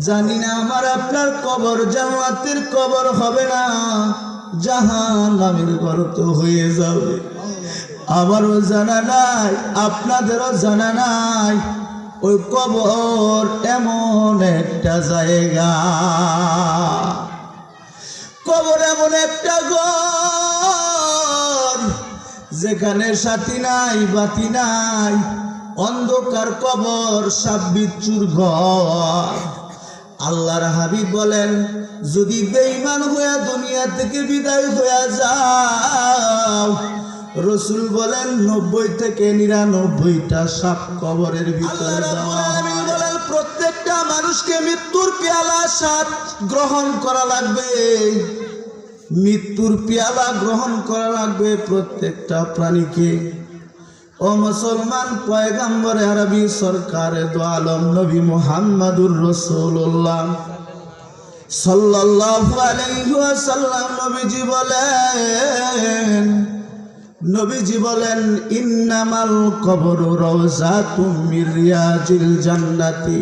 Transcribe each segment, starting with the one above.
জানি না আমার আপনার কবর জান্নাতের কবর হবে না, জাহান্নামের গর্ত হয়ে যাবে। আমারও জানা নাই, আপনাদেরও জানা নাই, ওই কবর এমন একটা জায়গা, কবর এমন একটা ঘর যেখানে সাথী নাই, বাতি নাই, অন্ধকার কবর, সাপ বিচ্ছুর ঘর। আল্লাহর হাবিব বলেন, যদি বেঈমান হয়ে দুনিয়া থেকে বিদায় হয়ে যাও, রসুল বলেন 90 থেকে 99টা সাপ কবরের ভিতরে বলেন, প্রত্যেকটা মানুষকে মৃত্যুর পেয়ালা স্বাদ গ্রহণ করা লাগবে, মৃত্যুর পেয়ালা গ্রহণ করা লাগবে প্রত্যেকটা প্রাণীকে। ও মুসলমান, পয়গম্বর আরবি সরকারে দো আলম নবী মুহাম্মদুর রাসূলুল্লাহ সাল্লাল্লাহু আলাইহি ওয়াসাল্লাম নবীজি বলেন ইন্নামাল কবরু রাওযাতুম মির রিয়াজিল জান্নাতি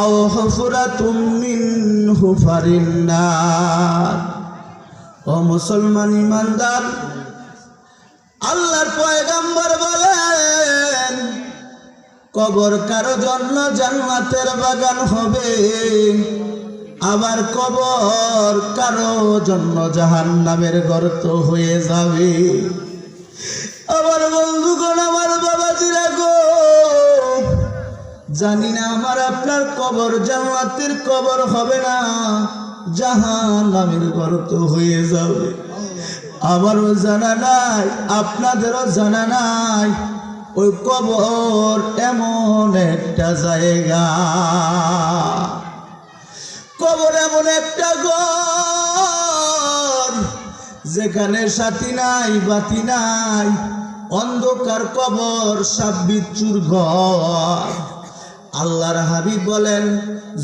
আও হুফরাতুম মিন হুফারিন নার। ও মুসলমান ইমানদার, আল্লাহর পয়গম্বর বলেন, কবর কারো জন্য জান্নাতের বাগান হবে, আবার কবর কারো জন্য জাহান্নামের গর্ত হয়ে যাবে। আমার বন্ধুগণ, আমার বাবাজিরা গো, জানি না আমার আপনার কবর জান্নাতের কবর হবে না, জাহান্নামের গর্ত হয়ে যাবে। আমারও জানা নাই, আপনাদেরও জানা নাই, ওই কবর এমন একটা জায়গা, কবর এমন একটা ঘর যেখানে সাথী নাই, বাতি নাই, অন্ধকার কবর, সাপ বিচ্ছুর ঘর। আল্লাহর হাবিব বলেন,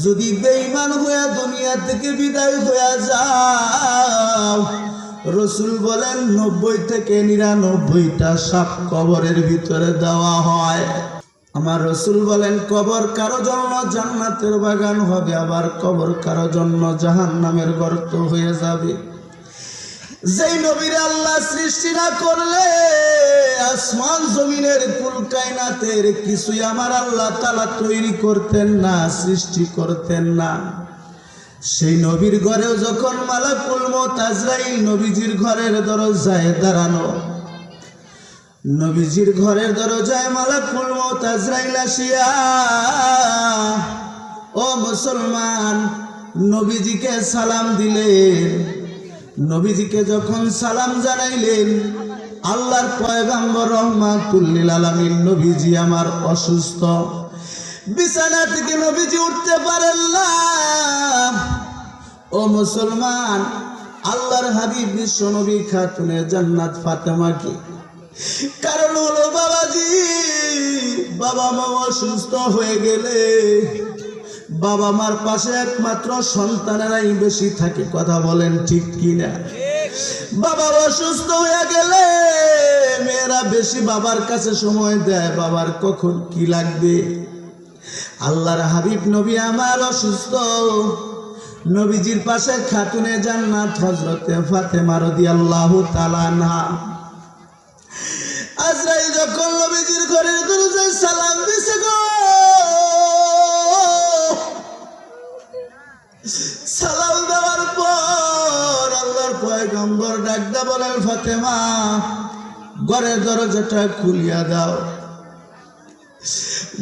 যদি বেঈমান হয়ে দুনিয়া থেকে বিদায় হয়ে যাও, রসুল বলেন 90 থেকে 99টা সাপ কবরের ভিতরে দেওয়া হয়। আমার রসুল বলেন, কবর কারো জন্য জান্নাতের বাগান হবে, আবার কবর কারো জন্য জাহান্নামের গর্ত হয়ে যাবে। যেই নবীর আল্লাহ সৃষ্টি না করলে আসমান জমিনের কুল কায়নাতের কিছুই আমার আল্লাহ তাআলা তৈরি করতেন না, সৃষ্টি করতেন না। সেই নবীর ঘরেও যখন মালাকুল মউত আজরাইল নবীজির ঘরের দরজায় দাঁড়ানো, নবীজির ঘরের দরজায় মালাকুল মউত আজরাইল আসিয়া, ও মুসলমান, নবীজিকে সালাম দিলেন। নবীজিকে যখন সালাম জানাইলেন, আল্লাহর পয়গম্বর রহমাতুল লিল আলামিন নবীজি আমার অসুস্থ, বিছানা থেকে নবীজি উঠতে পারেন না। ও মুসলমান, আল্লাহর হাবিব বিশ্ব নবী খাতুনে জান্নাত ফাতেমাকে, কারণ হলো বাবাজি, বাবা মা অসুস্থ হয়ে গেলে বাবা মার পাশে একমাত্র সন্তানেরাই বেশি থাকে, কথা বলেন ঠিক কিনা? বাবা অসুস্থ হয়ে গেলে মেয়েরা বেশি বাবার কাছে সময় দেয়, বাবার কখন কি লাগবে। আল্লাহর হাবিব নবী আমার অসুস্থ, নবীজির পাশে খাতুনে জান্নাত হযরতে ফাতেমা রাদিয়াল্লাহু তাআলা আনহা। আজরাইল যখন নবীজির ঘরের দরজায় সালাম দিছে গো, সালাম দেওয়ার পর আল্লাহর পয়গম্বর ডাকদা বলেন, ফাতেমা, ঘরের দরজাটা খুলিয়া দাও,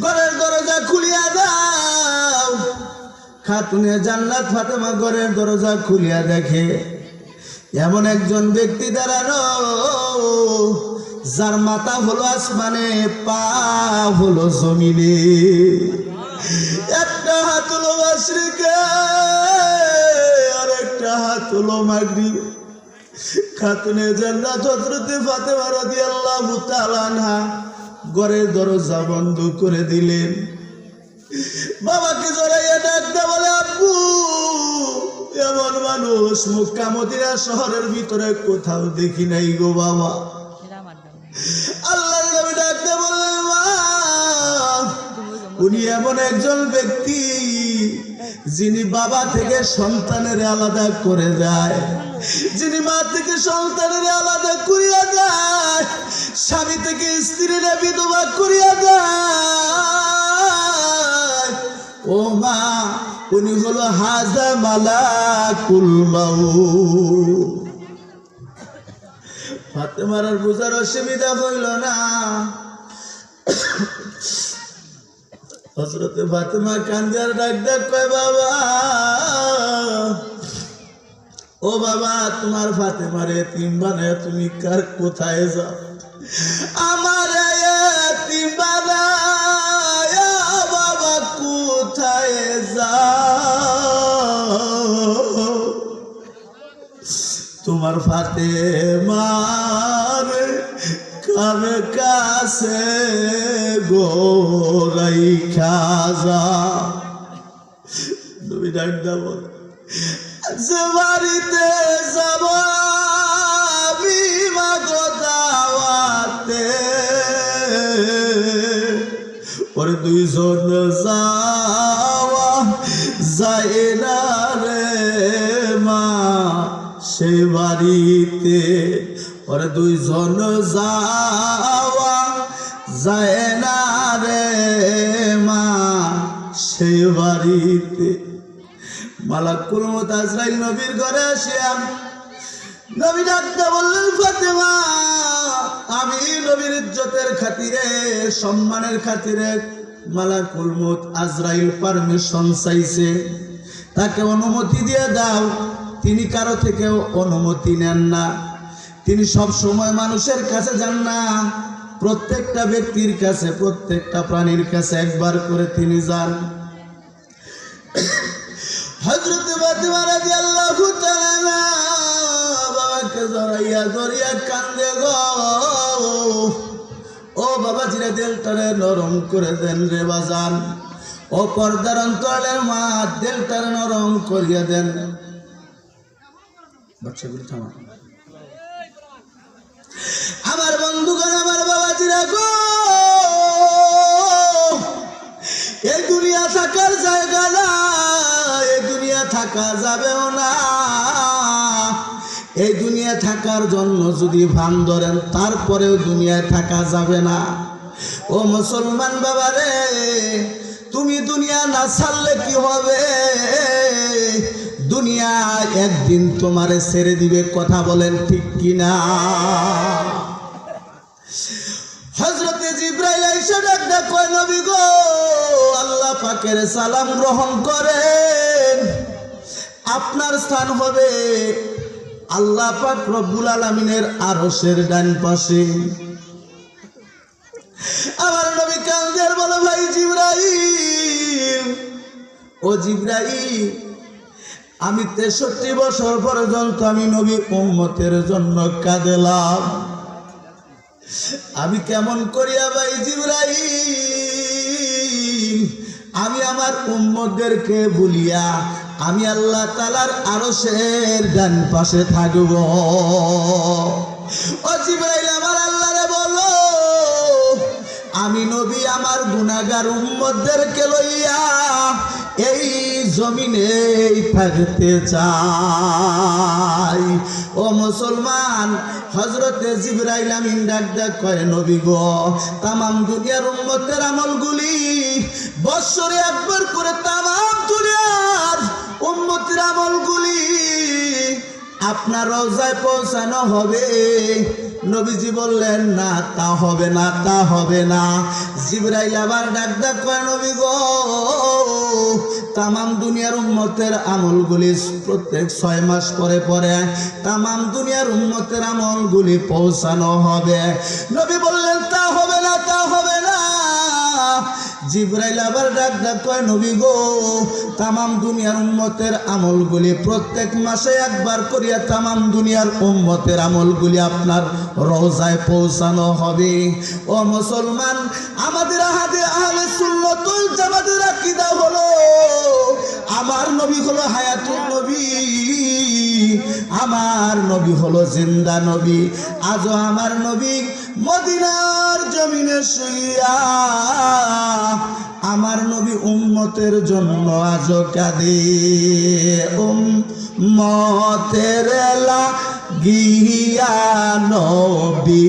ঘরের দরজা খুলিয়া দাও। খাতুনে জান্নাত ফাতেমা ঘরের দরজা খুলিয়া দেখে এমন একজন ব্যক্তি দাঁড়ানো, যার মাথা হলো আসমানে, পা হলো জমিনে, একটা হাত হলো মাশরিকে আর একটা হাত হলো মাগরিবে। খাতুনে জান্নাত হযরতে ফাতেমা রাদিয়াল্লাহু তাআলা আনহা ঘরের দরজা বন্ধ করে দিলেন। বাবাকে জড়াইয়া ডাকতে বলে, আব্বু, এমন মানুষ মক্কা মদিনা শহরের ভিতরে কোথাও দেখি নাই গো বাবা। আল্লাহর নবী ডাকতে বললেন, মা, উনি এমন একজন ব্যক্তি যিনি বাবা থেকে সন্তানের আলাদা করে দেয়, যিনি মা থেকে সন্তানের আলাদা করিয়া দেয়, স্বামী থেকে স্ত্রীর বিধবা করিয়া দেয়, ও মা উনি হলো হাজা মালাকুল মাউত। ফাতেমার আর বুঝার অসুবিধা হইল না। হযরতে ফাতেমা কান্দে আর ডাক ডাক কয়, বাবা ও বাবা, তোমার ফাতেমার এতিম বানায় তুমি কার কোথায় যাও? আমার এতিম বানায় বাবা কোথায় যাও? তোমার ফাতেমার কার কাছে গোরাই খাজা। তুমি ডাক্তার বল, যে বাড়িতে যাব আমি মাগো দাওয়াতে, ওর দুইজন যাওয়া যায় না রে মা সে বাড়িতে, ওর দুইজন যাওয়া যায় না রে মা সে বাড়িতে। মালাকুল মউত আজরাইল নবীর ঘরে আসিয়া নবী ডাকতে বললেন, ফাতেমা আমি নবীর ইজ্জতের খাতিরে সম্মানের খাতিরে মালাকুল মউত আজরাইল পারমিশন চাইছে, তাকে অনুমতি দিয়ে দাও। তিনি কারো থেকেও অনুমতি নেন না, তিনি সব সময় মানুষের কাছে যান না, প্রত্যেকটা ব্যক্তির কাছে প্রত্যেকটা প্রাণীর কাছে একবার করে তিনি যান। হযরত ফাতেমা রাদিয়াল্লাহু তাআলা বাবাকে জড়াইয়া জড়িয়া কান্দে গো, ও বাবা জিরা দিলটারে নরম করে দেন রে বাজান, ও পর্দার অন্তরালের মা দিলটারে নরম করিয়া দেন। বাচ্চাগুলো থামা। আমার বন্ধুগণ, আমার বাবাজিরা গো, এই দুনিয়া থাকার জায়গা না, এই দুনিয়া থাকা যাবেও না। এই দুনিয়া থাকার জন্য যদি ভান ধরেন তারপরেও দুনিয়ায় থাকা যাবে না। ও মুসলমান বাবা রে, তুমি দুনিয়া না ছাড়লে কি হবে? দুনিয়া একদিন তোমারে ছেড়ে দিবে, কথা বলেন ঠিক কিনা? হযরতে জিবরাইল আইসা ডাক ডাক কয়, নবী গো আল্লাহ পাকের সালাম গ্রহণ করেন, আপনার স্থান হবে আল্লাহ পাক রব্বুল আলামিনের আরশের ডান পাশে। আমার নবী কান্দের বলে, ভাই জিবরাইল, ও জিবরাইল, আমি 63 বছর পর্যন্ত আমি নবী উম্মতের জন্য কাঁদলাম, আমি কেমন করিয়া ভাই জিবরাইল আমি আমার উম্মতদেরকে ভুলিয়া আমি আল্লাহ তাআলার আরশের ডান পাশে থাকব? ও জিবরাইল, আমার আল্লাহরে বলো আমি নবী আমার গুনাহগার উম্মতদেরকে লইয়া এই জমিনে থাকতে চাই। ও মুসলমান, হযরতে জিবরাইল আমিন ডাক ডাক কয়, নবী গো তামাম দুনিয়ার উম্মতের আমলগুলি বৎসরে একবার করে তামাম দুনিয়ার উম্মতের আমলগুলি আপনার রওজায় পৌঁছানো হবে। নবীজি বললেন, না তা হবে না, তা হবে না। জিবরাইল আবার ডাক ডাক কয়, নবী গো তামাম দুনিয়ার উম্মতের আমলগুলি প্রত্যেক 6 মাস পরে পরে তামাম দুনিয়ার উম্মতের আমলগুলি পৌঁছানো হবে। নবী বললেন, তা হবে না, তা হবে না। জিবরাইল আবার ডাক ডাক কয়, নবী গো তামাম দুনিয়ার উম্মতের আমলগুলি প্রত্যেক মাসে একবার করিয়া তামাম দুনিয়ার উম্মতের আমলগুলি আপনার রওজায় পৌঁছানো হবে। ও মুসলমান, আমাদের আহলে সুন্নাত ওয়াল জামাতের আকীদা হলো আমার নবী হলো হায়াতুন নবী, আমার নবী হলো জিন্দা নবী। আজও আমার নবী মদিনার জমিনে শুইয়া আমার নবী উম্মতের জন্য আজ কাঁদি উম্মতের লাগিয়া নবী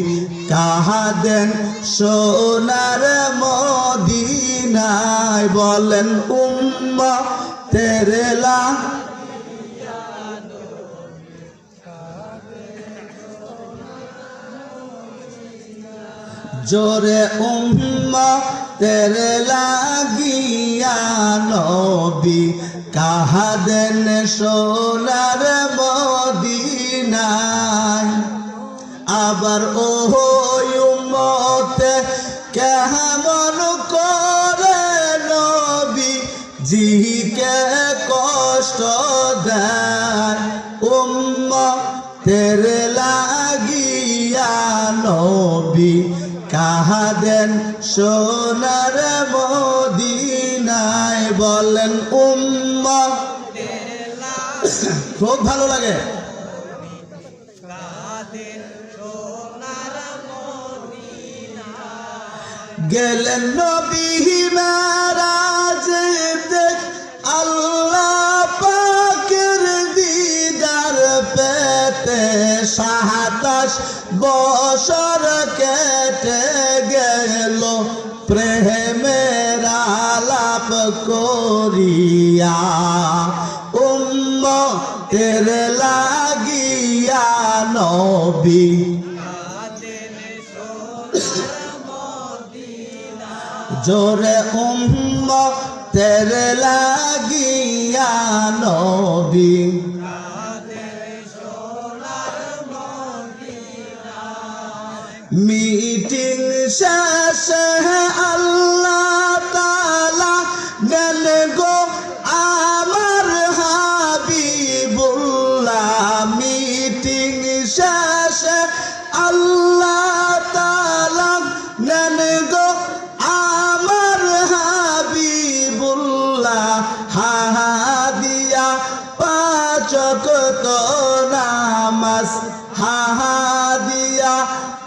কাঁদেন সোনার মদিনায় বলেন উম্মতের জোরে উম্মতের লাগিয়া নবী কাঁদেন সোনার মদিনায় আবার ওই উম্মতে কেমন করে নবী জিকে কষ্ট দেয় উম্মতের লাগিয়া নবী কাঁদেন সোনার মদিনায় বলেন খুব ভালো লাগে গেলেন নবী মেরাজেতে আল্লাহ পাকের দিদার পেতে 27 বছর কেটে গেল প্রেমের আলাপ করিয়া উম্মতের লাগিয়া নবী জোরে উম্মতের লাগিয়া নবী মিটিং শেষে আল্লাহ তাআলা গেল গো আমার হাবিবুল্লাহ মিটিং শেষে আল্লাহ তাআলা গেল গো আমার হাবিবুল্লাহ হাদিয়া 5 ওয়াক্ত নামাজ হাদিয়া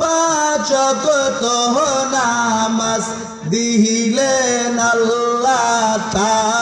5 ওয়াক্ত নামাজ দিলেন আল্লাহ তাআলা